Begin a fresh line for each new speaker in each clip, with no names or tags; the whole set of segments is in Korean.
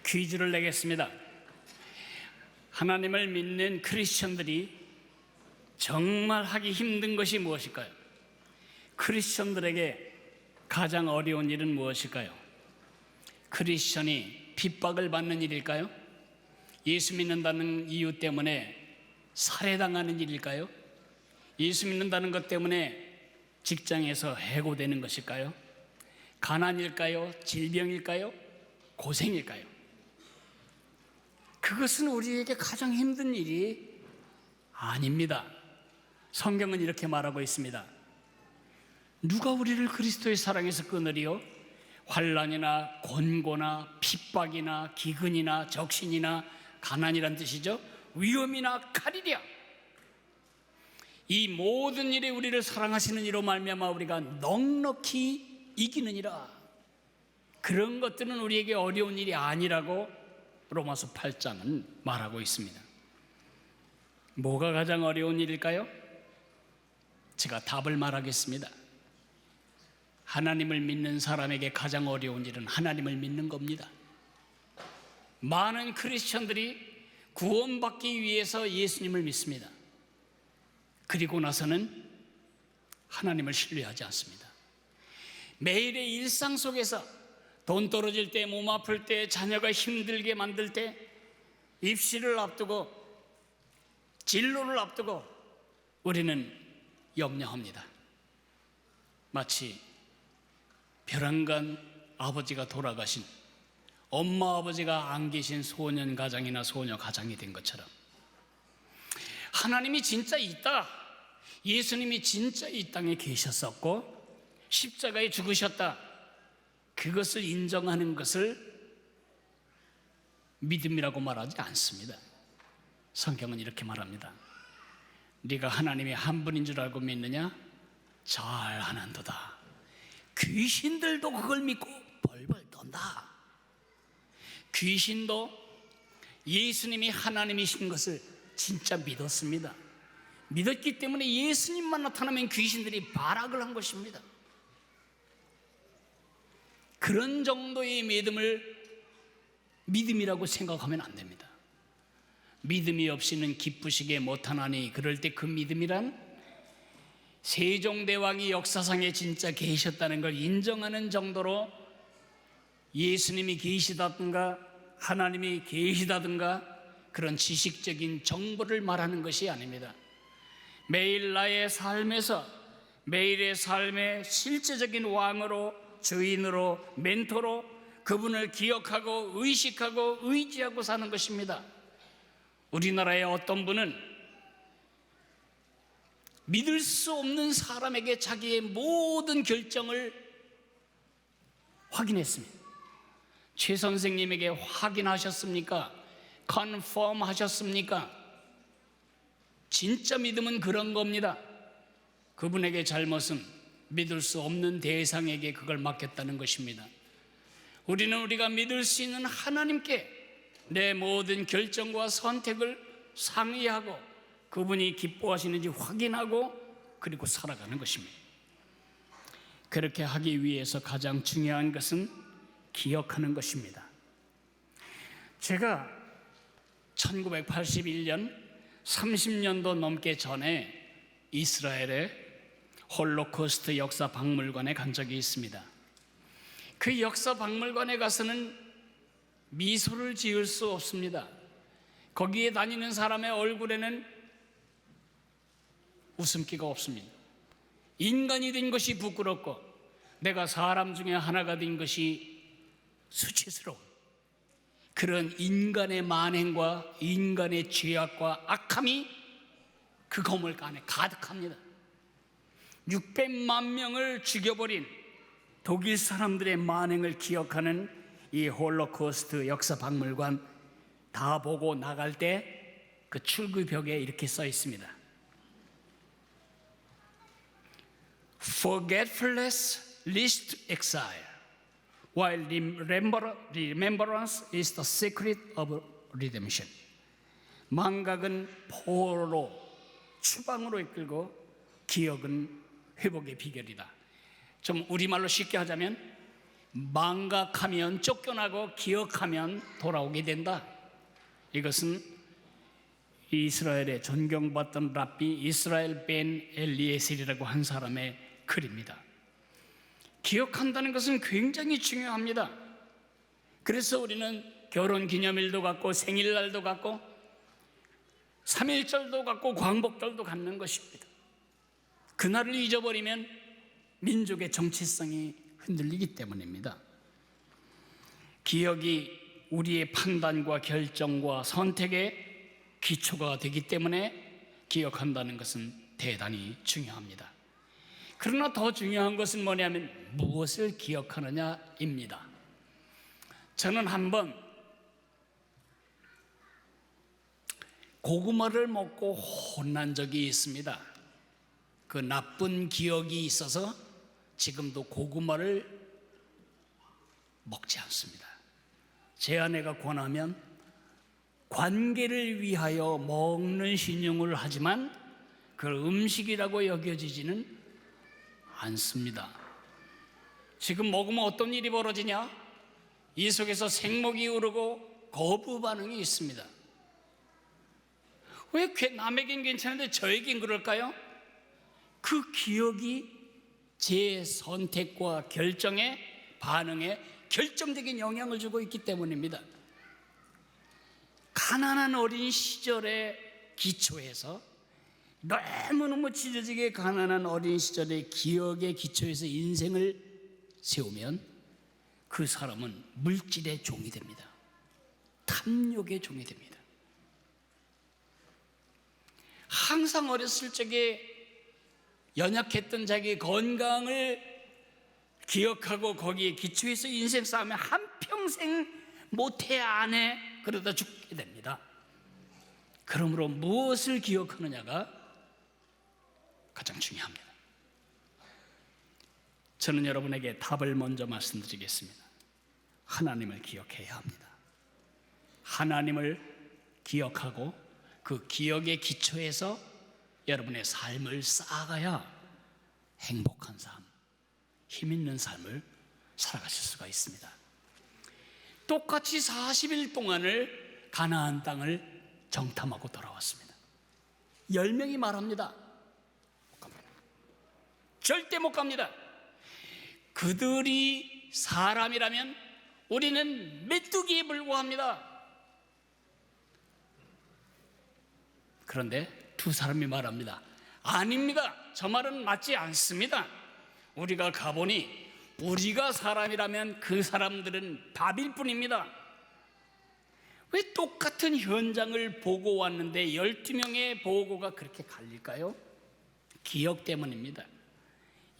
퀴즈를 내겠습니다. 하나님을 믿는 크리스천들이 정말 하기 힘든 것이 무엇일까요? 크리스천들에게 가장 어려운 일은 무엇일까요? 크리스천이 핍박을 받는 일일까요? 예수 믿는다는 이유 때문에 살해당하는 일일까요? 예수 믿는다는 것 때문에 직장에서 해고되는 것일까요? 가난일까요? 질병일까요? 고생일까요? 그것은 우리에게 가장 힘든 일이 아닙니다. 성경은 이렇게 말하고 있습니다. 누가 우리를 그리스도의 사랑에서 끊으리요? 환난이나 곤고나 핍박이나 기근이나 적신이나 가난이란 뜻이죠. 위험이나 칼이랴. 이 모든 일에 우리를 사랑하시는 이로 말미암아 우리가 넉넉히 이기느니라. 그런 것들은 우리에게 어려운 일이 아니라고 로마서 8장은 말하고 있습니다. 뭐가 가장 어려운 일일까요? 제가 답을 말하겠습니다. 하나님을 믿는 사람에게 가장 어려운 일은 하나님을 믿는 겁니다. 많은 크리스천들이 구원받기 위해서 예수님을 믿습니다. 그리고 나서는 하나님을 신뢰하지 않습니다. 매일의 일상 속에서 돈 떨어질 때, 몸 아플 때, 자녀가 힘들게 만들 때, 입시를 앞두고 진로를 앞두고 우리는 염려합니다. 마치 벼랑간 아버지가 돌아가신, 엄마 아버지가 안 계신 소년 가장이나 소녀 가장이 된 것처럼 하나님이 진짜 있다, 예수님이 진짜 이 땅에 계셨었고 십자가에 죽으셨다, 그것을 인정하는 것을 믿음이라고 말하지 않습니다. 성경은 이렇게 말합니다. 네가 하나님이 한 분인 줄 알고 믿느냐? 잘하는도다. 귀신들도 그걸 믿고 벌벌 떤다. 귀신도 예수님이 하나님이신 것을 진짜 믿었습니다. 믿었기 때문에 예수님만 나타나면 귀신들이 발악을 한 것입니다. 그런 정도의 믿음을 믿음이라고 생각하면 안 됩니다. 믿음이 없이는 기쁘시게 못하나니, 그럴 때 그 믿음이란 세종대왕이 역사상에 진짜 계셨다는 걸 인정하는 정도로 예수님이 계시다든가 하나님이 계시다든가 그런 지식적인 정보를 말하는 것이 아닙니다. 매일 나의 삶에서, 매일의 삶의 실제적인 왕으로, 주인으로, 멘토로 그분을 기억하고 의식하고 의지하고 사는 것입니다. 우리나라의 어떤 분은 믿을 수 없는 사람에게 자기의 모든 결정을 확인했습니다. 최 선생님에게 확인하셨습니까? 컨펌 하셨습니까? 진짜 믿음은 그런 겁니다. 그분에게 잘못은 믿을 수 없는 대상에게 그걸 맡겼다는 것입니다. 우리는 우리가 믿을 수 있는 하나님께 내 모든 결정과 선택을 상의하고 그분이 기뻐하시는지 확인하고 그리고 살아가는 것입니다. 그렇게 하기 위해서 가장 중요한 것은 기억하는 것입니다. 제가 1981년 30년도 넘게 전에 이스라엘의 홀로코스트 역사 박물관에 간 적이 있습니다. 그 역사 박물관에 가서는 미소를 지을 수 없습니다. 거기에 다니는 사람의 얼굴에는 웃음기가 없습니다. 인간이 된 것이 부끄럽고 내가 사람 중에 하나가 된 것이 수치스러운 그런 인간의 만행과 인간의 죄악과 악함이 그 건물 안에 가득합니다. 600만 명을 죽여버린 독일 사람들의 만행을 기억하는 이 홀로코스트 역사 박물관 다 보고 나갈 때 그 출구벽에 이렇게 써 있습니다. Forgetfulness leads to exile, while remembrance is the secret of redemption. 망각은 포로로, 추방으로 이끌고 기억은 회복의 비결이다. 좀 우리말로 쉽게 하자면 망각하면 쫓겨나고 기억하면 돌아오게 된다. 이것은 이스라엘의 존경받던 랍비 이스라엘 벤 엘리에셀이라고 한 사람의 글입니다. 기억한다는 것은 굉장히 중요합니다. 그래서 우리는 결혼기념일도 갖고 생일날도 갖고 3.1절도 갖고 광복절도 갖는 것입니다. 그날을 잊어버리면 민족의 정체성이 흔들리기 때문입니다. 기억이 우리의 판단과 결정과 선택의 기초가 되기 때문에 기억한다는 것은 대단히 중요합니다. 그러나 더 중요한 것은 뭐냐면 무엇을 기억하느냐입니다. 저는 한번 고구마를 먹고 혼난 적이 있습니다. 그 나쁜 기억이 있어서 지금도 고구마를 먹지 않습니다. 제 아내가 권하면 관계를 위하여 먹는 신용을 하지만 그걸 음식이라고 여겨지지는 않습니다. 지금 먹으면 어떤 일이 벌어지냐? 이 속에서 생목이 오르고 거부 반응이 있습니다. 왜 남에겐 괜찮은데 저에겐 그럴까요? 그 기억이 제 선택과 결정에, 반응에 결정적인 영향을 주고 있기 때문입니다. 가난한 어린 시절의 기초에서, 너무너무 찢어지게 가난한 어린 시절의 기억의 기초에서 인생을 세우면 그 사람은 물질의 종이 됩니다. 탐욕의 종이 됩니다. 항상 어렸을 적에 연약했던 자기 건강을 기억하고 거기에 기초해서 인생 싸움에 한평생 못해 안 해, 그러다 죽게 됩니다. 그러므로 무엇을 기억하느냐가 가장 중요합니다. 저는 여러분에게 답을 먼저 말씀드리겠습니다. 하나님을 기억해야 합니다. 하나님을 기억하고 그 기억의 기초에서 여러분의 삶을 쌓아가야 행복한 삶, 힘 있는 삶을 살아가실 수가 있습니다. 똑같이 40일 동안을 가나안 땅을 정탐하고 돌아왔습니다. 10명이 말합니다. 못 갑니다. 절대 못 갑니다. 그들이 사람이라면 우리는 메뚜기에 불과합니다. 그런데 두 사람이 말합니다. 아닙니다. 저 말은 맞지 않습니다. 우리가 가보니 우리가 사람이라면 그 사람들은 밥일 뿐입니다. 왜 똑같은 현장을 보고 왔는데 12명의 보고가 그렇게 갈릴까요? 기억 때문입니다.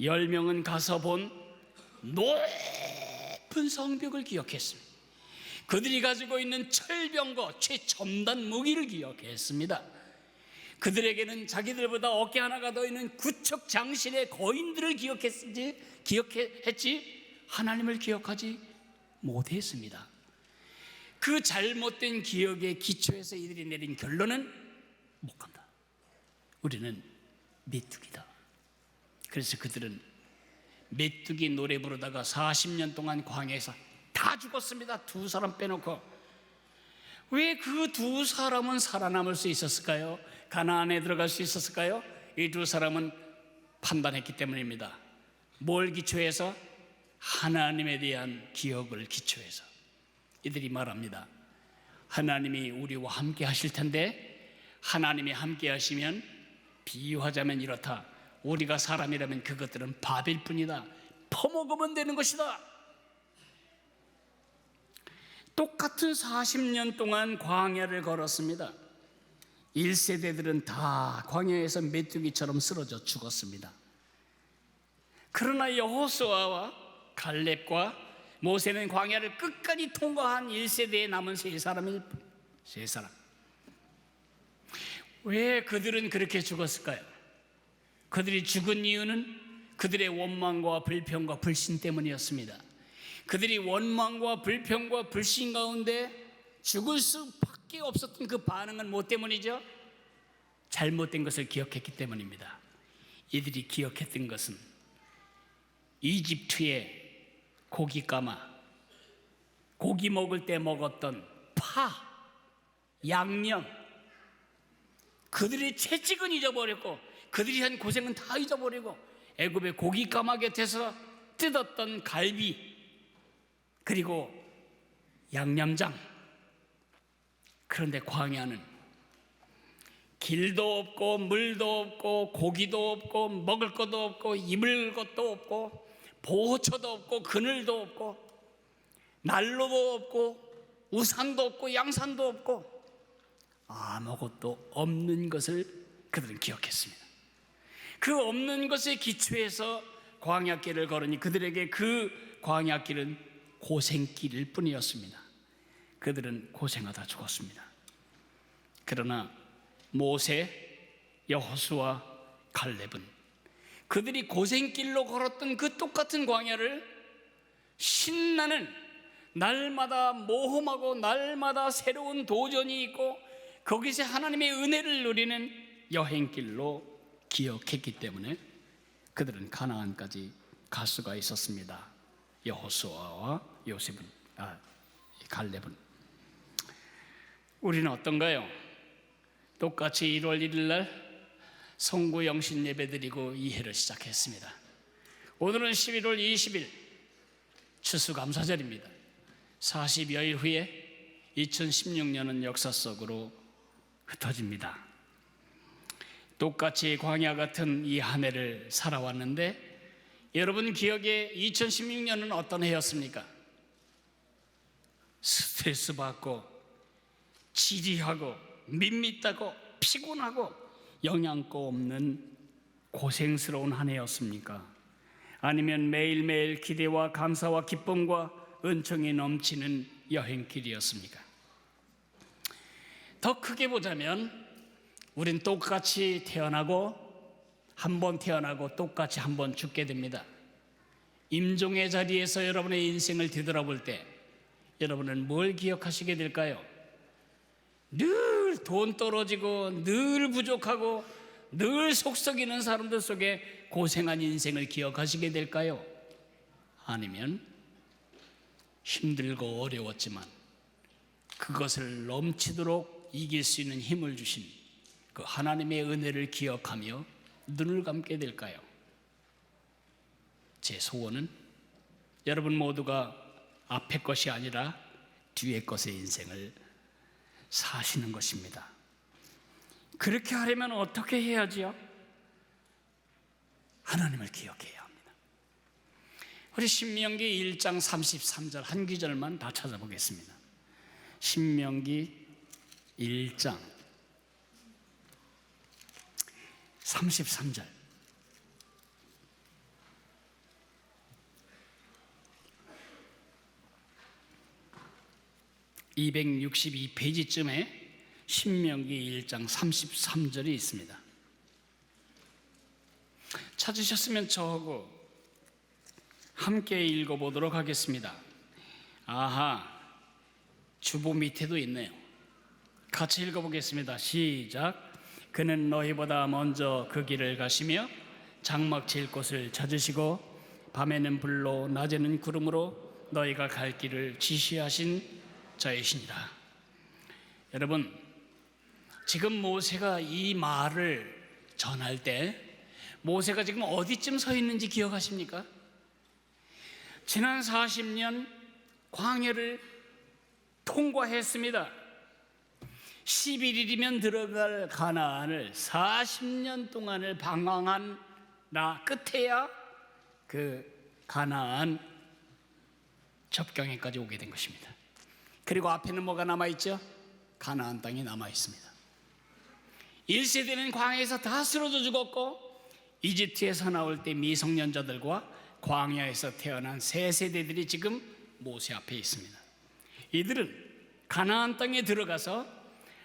10명은 가서 본 높은 성벽을 기억했습니다. 그들이 가지고 있는 철병거, 최첨단 무기를 기억했습니다. 그들에게는 자기들보다 어깨 하나가 더 있는 구척 장신의 거인들을 기억했지 하나님을 기억하지 못했습니다. 그 잘못된 기억의 기초에서 이들이 내린 결론은 못 간다. 우리는 메뚜기다. 그래서 그들은 메뚜기 노래 부르다가 40년 동안 광야에서 다 죽었습니다. 두 사람 빼놓고. 왜 그 두 사람은 살아남을 수 있었을까요? 가나안에 들어갈 수 있었을까요? 이 두 사람은 판단했기 때문입니다. 뭘 기초해서? 하나님에 대한 기억을 기초해서. 이들이 말합니다. 하나님이 우리와 함께 하실 텐데, 하나님이 함께 하시면 비유하자면 이렇다. 우리가 사람이라면 그것들은 밥일 뿐이다. 퍼먹으면 되는 것이다. 똑같은 40년 동안 광야를 걸었습니다. 1세대들은 다 광야에서 메뚜기처럼 쓰러져 죽었습니다. 그러나 여호수아와 갈렙과 모세는 광야를 끝까지 통과한 1세대에 남은 세 사람. 왜 그들은 그렇게 죽었을까요? 그들이 죽은 이유는 그들의 원망과 불평과 불신 때문이었습니다. 그들이 원망과 불평과 불신 가운데 죽을 수밖에 없었던 그 반응은 뭐 때문이죠? 잘못된 것을 기억했기 때문입니다. 이들이 기억했던 것은 이집트의 고기까마, 고기 먹을 때 먹었던 파, 양념, 그들의 채찍은 잊어버렸고 그들이 한 고생은 다 잊어버리고 애굽의 고기까마 곁에서 뜯었던 갈비, 그리고 양념장. 그런데 광야는 길도 없고 물도 없고 고기도 없고 먹을 것도 없고 입을 것도 없고 보호처도 없고 그늘도 없고 난로도 없고 우산도 없고 양산도 없고 아무것도 없는 것을 그들은 기억했습니다. 그 없는 것에 기초해서 광야길을 걸으니 그들에게 그 광야길은 고생길일 뿐이었습니다. 그들은 고생하다 죽었습니다. 그러나 모세, 여호수아, 갈렙은 그들이 고생길로 걸었던 그 똑같은 광야를 신나는, 날마다 모험하고 날마다 새로운 도전이 있고 거기서 하나님의 은혜를 누리는 여행길로 기억했기 때문에 그들은 가나안까지 갈 수가 있었습니다. 여호수아와 갈렙은. 우리는 어떤가요? 똑같이 1월 1일 날 성구 영신 예배 드리고 이해를 시작했습니다. 오늘은 11월 20일 추수감사절입니다. 40여일 후에 2016년은 역사 속으로 흩어집니다. 똑같이 광야 같은 이 한 해를 살아왔는데 여러분 기억에 2016년은 어떤 해였습니까? 스트레스 받고 지리하고 밋밋하고 피곤하고 영양가 없는 고생스러운 한 해였습니까? 아니면 매일매일 기대와 감사와 기쁨과 은총이 넘치는 여행길이었습니까? 더 크게 보자면 우린 똑같이 태어나고 한 번 태어나고 똑같이 한 번 죽게 됩니다. 임종의 자리에서 여러분의 인생을 뒤돌아볼 때 여러분은 뭘 기억하시게 될까요? 늘 돈 떨어지고 늘 부족하고 늘 속썩이는 사람들 속에 고생한 인생을 기억하시게 될까요? 아니면 힘들고 어려웠지만 그것을 넘치도록 이길 수 있는 힘을 주신 그 하나님의 은혜를 기억하며 눈을 감게 될까요? 제 소원은 여러분 모두가 앞의 것이 아니라 뒤의 것의 인생을 사시는 것입니다. 그렇게 하려면 어떻게 해야지요? 하나님을 기억해야 합니다. 우리 신명기 1장 33절 한 구절만 다 찾아보겠습니다. 신명기 1장 33절. (262페이지쯤에) 신명기 1장 33절이 있습니다. 찾으셨으면 저하고 함께 읽어보도록 하겠습니다. 아하, 주보 밑에도 있네요. 같이 읽어보겠습니다. 시작. 그는 너희보다 먼저 그 길을 가시며 장막 칠 곳을 찾으시고 밤에는 불로 낮에는 구름으로 너희가 갈 길을 지시하신 자이시니라. 여러분, 지금 모세가 이 말을 전할 때 모세가 지금 어디쯤 서 있는지 기억하십니까? 지난 40년 광야를 통과했습니다. 11일이면 들어갈 가나안을 40년 동안을 방황한 나 끝에야 그 가나안 접경에까지 오게 된 것입니다. 그리고 앞에는 뭐가 남아있죠? 가나안 땅이 남아있습니다. 1세대는 광야에서 다 쓰러져 죽었고 이집트에서 나올 때 미성년자들과 광야에서 태어난 세 세대들이 지금 모세 앞에 있습니다. 이들은 가나안 땅에 들어가서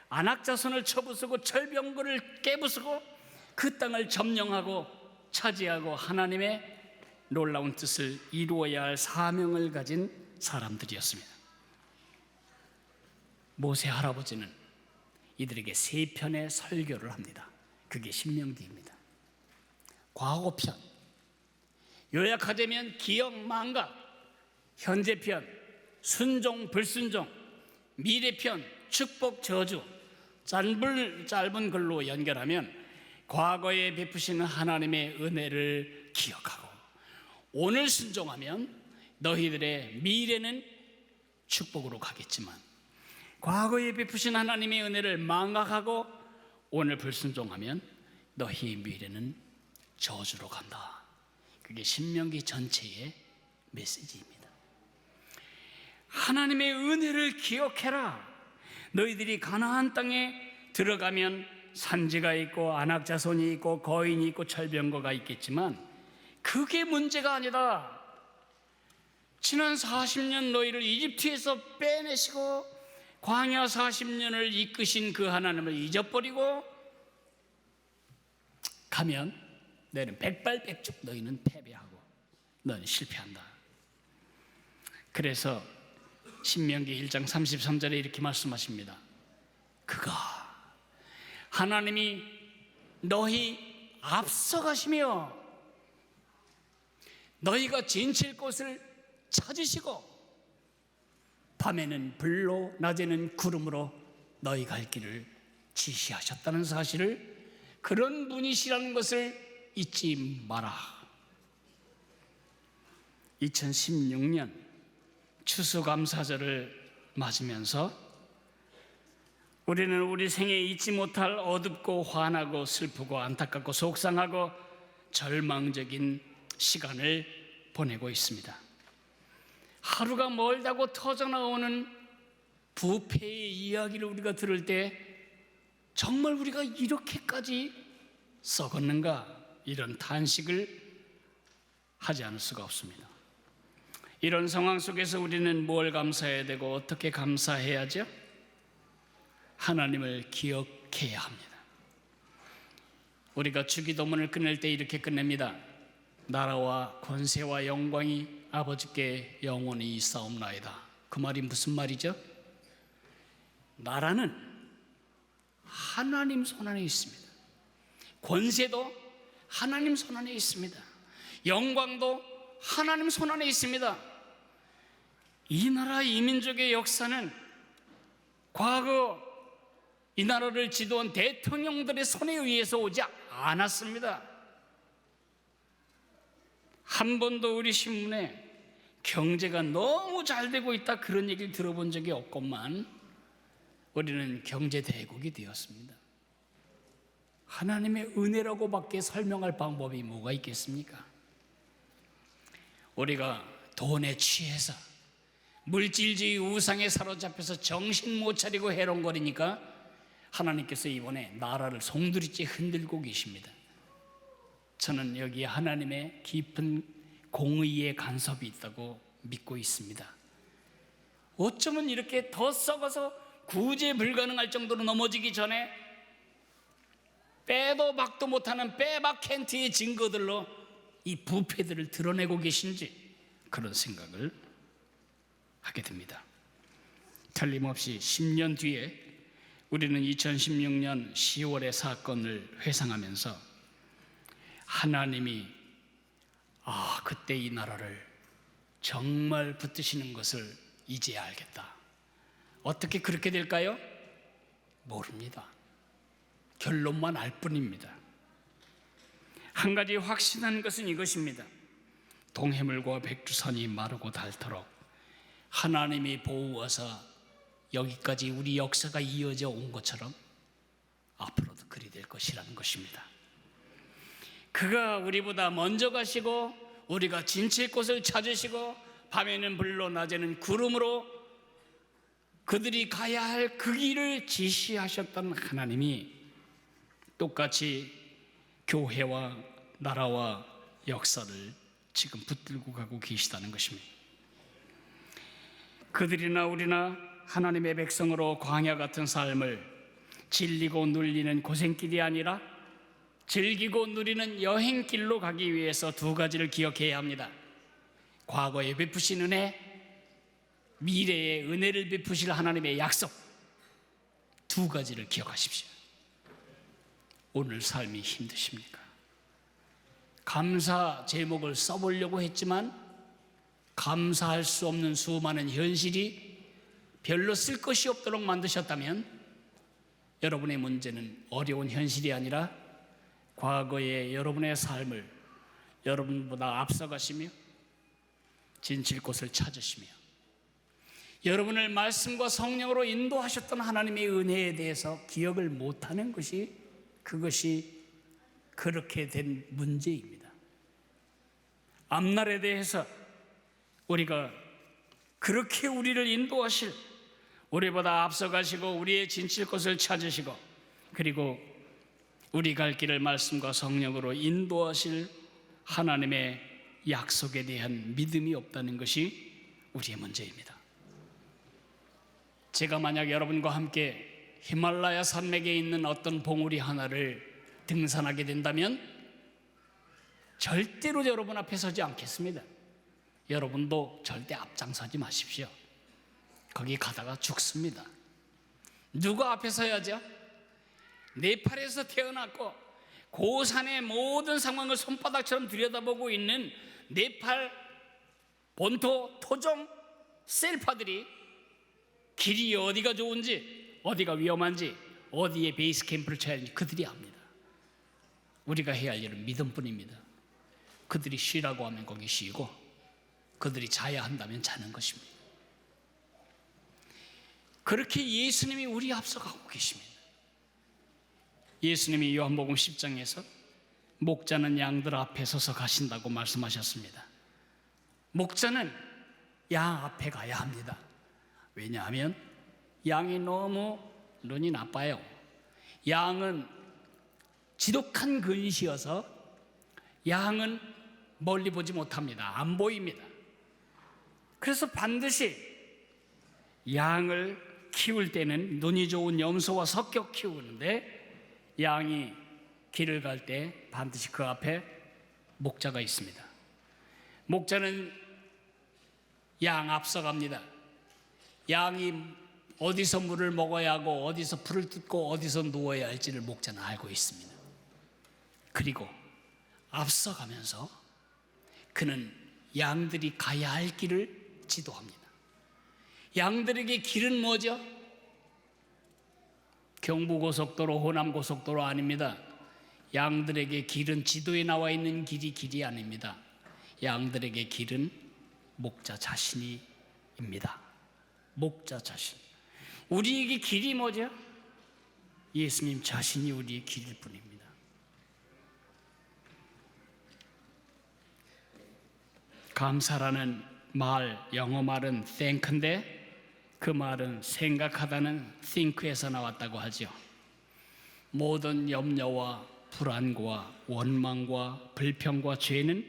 안악자손을 쳐부수고 철병거를 깨부수고 그 땅을 점령하고 차지하고 하나님의 놀라운 뜻을 이루어야 할 사명을 가진 사람들이었습니다. 모세 할아버지는 이들에게 세 편의 설교를 합니다. 그게 신명기입니다. 과거편, 요약하자면 기억 망각, 현재편 순종 불순종, 미래편 축복 저주, 짧은 글로 연결하면 과거에 베푸시는 하나님의 은혜를 기억하고 오늘 순종하면 너희들의 미래는 축복으로 가겠지만 과거에 베푸신 하나님의 은혜를 망각하고 오늘 불순종하면 너희 미래는 저주로 간다. 그게 신명기 전체의 메시지입니다. 하나님의 은혜를 기억해라. 너희들이 가나안 땅에 들어가면 산지가 있고 안악자손이 있고 거인이 있고 철병거가 있겠지만 그게 문제가 아니다. 지난 40년 너희를 이집트에서 빼내시고 광야 40년을 이끄신 그 하나님을 잊어버리고 가면 너희는 백발백중 너희는 패배하고 너희는 실패한다. 그래서 신명기 1장 33절에 이렇게 말씀하십니다. 그가 하나님이 너희 앞서가시며 너희가 지칠 곳을 찾으시고 밤에는 불로 낮에는 구름으로 너희 갈 길을 지시하셨다는 사실을, 그런 분이시라는 것을 잊지 마라. 2016년 추수감사절을 맞으면서 우리는 우리 생에 잊지 못할 어둡고 화나고 슬프고 안타깝고 속상하고 절망적인 시간을 보내고 있습니다. 하루가 멀다고 터져나오는 부패의 이야기를 우리가 들을 때 정말 우리가 이렇게까지 썩었는가, 이런 탄식을 하지 않을 수가 없습니다. 이런 상황 속에서 우리는 뭘 감사해야 되고 어떻게 감사해야죠? 하나님을 기억해야 합니다. 우리가 주기도문을 끝낼 때 이렇게 끝냅니다. 나라와 권세와 영광이 아버지께 영원히 있사옵나이다. 그 말이 무슨 말이죠? 나라는 하나님 손안에 있습니다. 권세도 하나님 손안에 있습니다. 영광도 하나님 손안에 있습니다. 이 나라 이 민족의 역사는 과거 이 나라를 지도한 대통령들의 손에 의해서 오지 않았습니다. 한 번도 우리 신문에 경제가 너무 잘 되고 있다 그런 얘기를 들어본 적이 없건만 우리는 경제대국이 되었습니다. 하나님의 은혜라고밖에 설명할 방법이 뭐가 있겠습니까? 우리가 돈에 취해서 물질주의 우상에 사로잡혀서 정신 못 차리고 해롱거리니까 하나님께서 이번에 나라를 송두리째 흔들고 계십니다. 저는 여기에 하나님의 깊은 공의의 간섭이 있다고 믿고 있습니다. 어쩌면 이렇게 더 썩어서 구제 불가능할 정도로 넘어지기 전에 빼도 박도 못하는 빼박 캔트의 증거들로 이 부패들을 드러내고 계신지 그런 생각을 하게 됩니다. 틀림없이 10년 뒤에 우리는 2016년 10월의 사건을 회상하면서 하나님이 그때 이 나라를 정말 붙드시는 것을 이제야 알겠다. 어떻게 그렇게 될까요? 모릅니다. 결론만 알 뿐입니다. 한 가지 확신한 것은 이것입니다. 동해물과 백두산이 마르고 닳도록 하나님이 보호하사 여기까지 우리 역사가 이어져 온 것처럼 앞으로도 그리 될 것이라는 것입니다. 그가 우리보다 먼저 가시고 우리가 지칠 곳을 찾으시고 밤에는 불로 낮에는 구름으로 그들이 가야 할 그 길을 지시하셨던 하나님이 똑같이 교회와 나라와 역사를 지금 붙들고 가고 계시다는 것입니다. 그들이나 우리나 하나님의 백성으로 광야 같은 삶을 질리고 눌리는 고생길이 아니라 즐기고 누리는 여행길로 가기 위해서 두 가지를 기억해야 합니다. 과거에 베푸신 은혜, 미래의 은혜를 베푸실 하나님의 약속, 두 가지를 기억하십시오. 오늘 삶이 힘드십니까? 감사 제목을 써보려고 했지만 감사할 수 없는 수많은 현실이 별로 쓸 것이 없도록 만드셨다면 여러분의 문제는 어려운 현실이 아니라 과거의 여러분의 삶을 여러분보다 앞서가시며 진칠 곳을 찾으시며 여러분을 말씀과 성령으로 인도하셨던 하나님의 은혜에 대해서 기억을 못하는 것이 그것이 그렇게 된 문제입니다. 앞날에 대해서 우리가 그렇게 우리를 인도하실, 우리보다 앞서가시고 우리의 진칠 곳을 찾으시고 그리고 우리 갈 길을 말씀과 성령으로 인도하실 하나님의 약속에 대한 믿음이 없다는 것이 우리의 문제입니다. 제가 만약 여러분과 함께 히말라야 산맥에 있는 어떤 봉우리 하나를 등산하게 된다면 절대로 여러분 앞에 서지 않겠습니다. 여러분도 절대 앞장서지 마십시오. 거기 가다가 죽습니다. 누가 앞에 서야죠? 네팔에서 태어났고 고산의 모든 상황을 손바닥처럼 들여다보고 있는 네팔 본토 토종 셀파들이 길이 어디가 좋은지, 어디가 위험한지, 어디에 베이스 캠프를 쳐야 하는지 그들이 압니다. 우리가 해야 할 일은 믿음뿐입니다. 그들이 쉬라고 하면 거기 쉬고 그들이 자야 한다면 자는 것입니다. 그렇게 예수님이 우리 앞서가고 계십니다. 예수님이 요한복음 10장에서 목자는 양들 앞에 서서 가신다고 말씀하셨습니다. 목자는 양 앞에 가야 합니다. 왜냐하면 양이 너무 눈이 나빠요. 양은 지독한 근시여서 양은 멀리 보지 못합니다. 안 보입니다. 그래서 반드시 양을 키울 때는 눈이 좋은 염소와 섞여 키우는데 양이 길을 갈 때 반드시 그 앞에 목자가 있습니다. 목자는 양 앞서갑니다. 양이 어디서 물을 먹어야 하고 어디서 풀을 뜯고 어디서 누워야 할지를 목자는 알고 있습니다. 그리고 앞서가면서 그는 양들이 가야 할 길을 지도합니다. 양들에게 길은 뭐죠? 경부고속도로, 호남고속도로 아닙니다. 양들에게 길은 지도에 나와 있는 길이 아닙니다. 양들에게 길은 목자 자신입니다. 목자 자신. 우리에게 길이 뭐죠? 예수님 자신이 우리의 길일 뿐입니다. 감사라는 말, 영어 말은 think인데 그 말은 생각하다는 think에서 나왔다고 하죠. 모든 염려와 불안과 원망과 불평과 죄는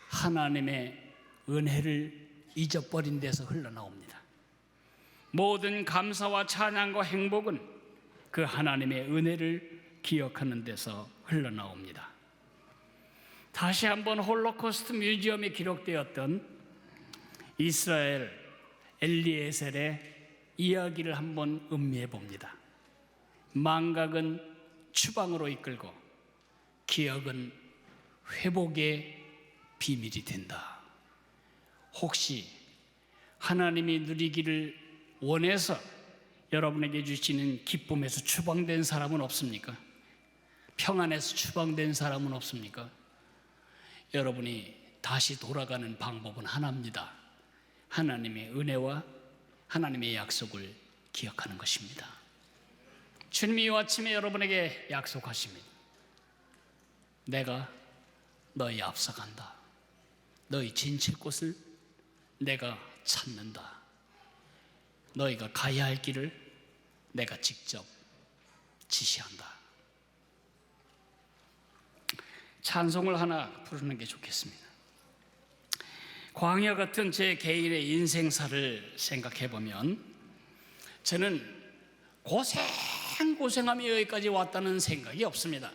하나님의 은혜를 잊어버린 데서 흘러나옵니다. 모든 감사와 찬양과 행복은 그 하나님의 은혜를 기억하는 데서 흘러나옵니다. 다시 한번 홀로코스트 뮤지엄에 기록되었던 이스라엘 엘리에셀의 이야기를 한번 음미해 봅니다. 망각은 추방으로 이끌고 기억은 회복의 비밀이 된다. 혹시 하나님이 누리기를 원해서 여러분에게 주시는 기쁨에서 추방된 사람은 없습니까? 평안에서 추방된 사람은 없습니까? 여러분이 다시 돌아가는 방법은 하나입니다. 하나님의 은혜와 하나님의 약속을 기억하는 것입니다. 주님이 이 아침에 여러분에게 약속하십니다. 내가 너희 앞서간다. 너희 진칠 곳을 내가 찾는다. 너희가 가야 할 길을 내가 직접 지시한다. 찬송을 하나 부르는 게 좋겠습니다. 광야 같은 제 개인의 인생사를 생각해 보면 저는 고생하며 여기까지 왔다는 생각이 없습니다.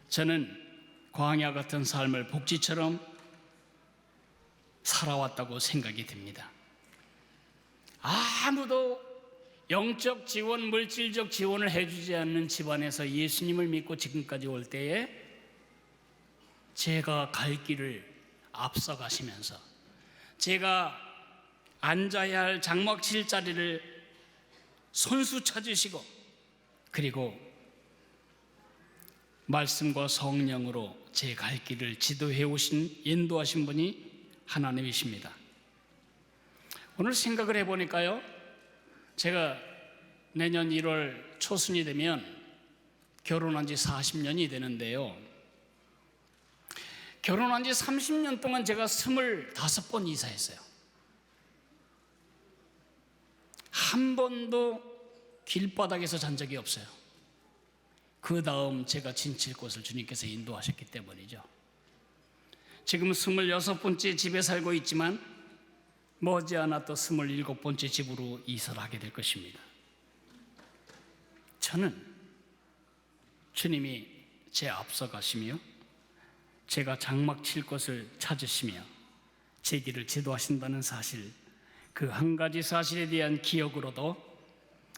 저는 광야 같은 삶을 복지처럼 살아왔다고 생각이 듭니다. 아무도 영적 지원, 물질적 지원을 해주지 않는 집안에서 예수님을 믿고 지금까지 올 때에 제가 갈 길을 앞서가시면서 제가 앉아야 할 장막칠 자리를 손수 찾으시고, 그리고 말씀과 성령으로 제 갈 길을 지도해 오신, 인도하신 분이 하나님이십니다. 오늘 생각을 해보니까요, 제가 내년 1월 초순이 되면 결혼한 지 40년이 되는데요, 결혼한 지 30년 동안 제가 25번 이사했어요. 한 번도 길바닥에서 잔 적이 없어요. 그 다음 제가 지칠 곳을 주님께서 인도하셨기 때문이죠. 지금 26번째 집에 살고 있지만 머지않아 또 27번째 집으로 이사를 하게 될 것입니다. 저는 주님이 제 앞서 가시며 제가 장막 칠 것을 찾으시며 제 길을 지도하신다는 사실, 그 한 가지 사실에 대한 기억으로도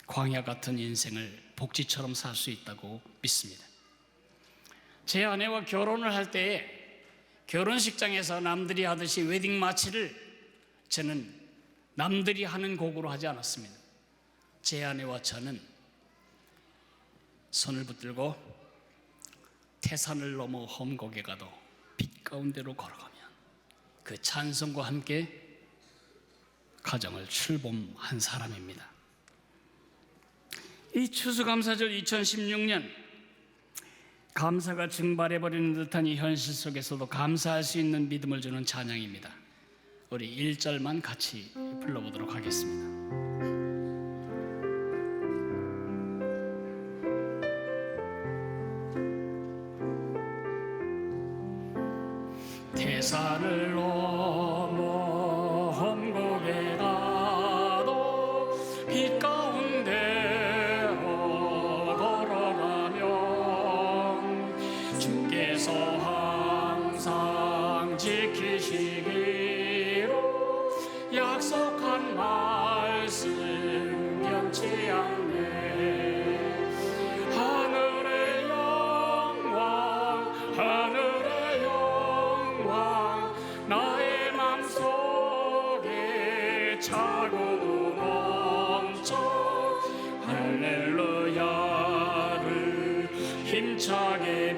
광야 같은 인생을 복지처럼 살 수 있다고 믿습니다. 제 아내와 결혼을 할 때에 결혼식장에서 남들이 하듯이 웨딩 마치를 저는 남들이 하는 곡으로 하지 않았습니다. 제 아내와 저는 손을 붙들고 태산을 넘어 험곡에 가도 빛 가운데로 걸어가면 그 찬송과 함께 가정을 출범한 사람입니다. 이 추수감사절 2016년, 감사가 증발해버리는 듯한 이 현실 속에서도 감사할 수 있는 믿음을 주는 찬양입니다. 우리 1절만 같이 불러보도록 하겠습니다. 태산을 넘어 험곡에 가도 빛 가운데 걸어가면 주께서 항상 지키시기로 약속한 말씀 변치 않네. 하늘의 영광, 하늘의 영광, 나의 맘속에 차고 넘쳐 할렐루야를 힘차게